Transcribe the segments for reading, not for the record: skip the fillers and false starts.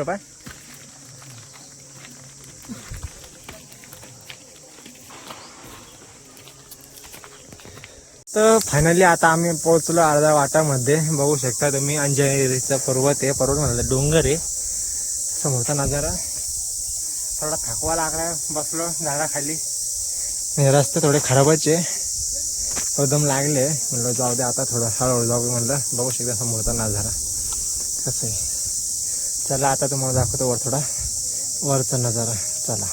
पाय तर फायनली आता आम्ही पोहोचलो अर्ध्या वाटामध्ये. बघू शकता तुम्ही अंजनेरीचा पर्वत आहे, पर्वत म्हणलं डोंगर आहे. समोरचा नजारा. थोडा थकवा लागला, बसलो झाडाखाली. रस्ते थोडे खराबच आहे, एकदम लागले. म्हणलं जाऊ दे आता थोडं हळूहळू जाऊ म्हणलं. बघू शकता समोरचा नजारा कसं आहे. चला आता तुम्हाला दाखवतो वर थोडा वरचा नजारा. चला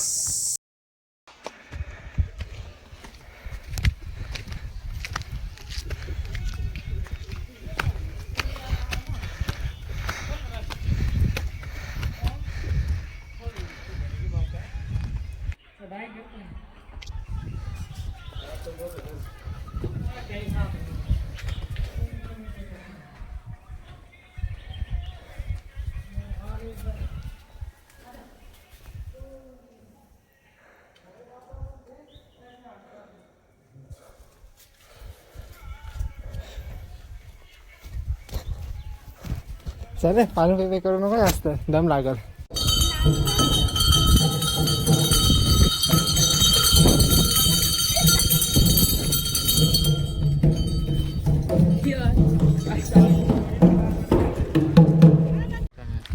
चालेल. पाणी पिपे करू नको जास्त, दम लागल.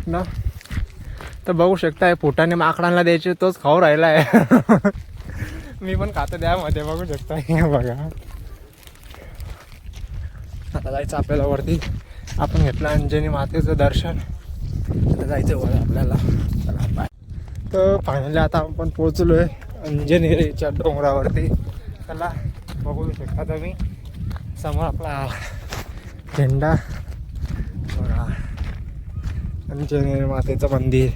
ना तर बघू शकताय पोटाने माकडांना द्यायचे, तोच खाऊ राहिला आहे. मी पण खातो द्यामध्ये. बघू शकताय बघा. आता जायचं आपल्याला वरती. आपण घेतलं अंजनी मातेचं दर्शन. आता जायचं वर आपल्याला. चला बाय. तर फायनली आता आपण पोहोचलो आहे अंजनेरीच्या डोंगरावरती. चला बघू शकता तुम्ही समोर आपला झेंडा बघा. अंजनेरी मातेचं मंदिर.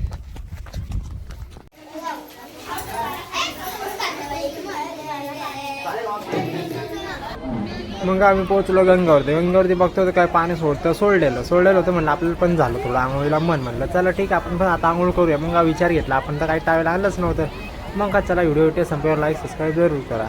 मग आम्ही पोहोचलो गंगावरती. गंगावरती बघतो तर काय पाणी सोडलेलं होतं. म्हणलं आपल्याला पण झालं थोडं आंघोळीला मन. म्हणलं चला ठीक आहे आपण पण आता आंघोळ करूया. मग विचार घेतला आपण तर काही टाळायला आलंच नव्हतं. मग का चला व्हिडिओ संपेवर लाईक सबस्क्राईब जरूर करा.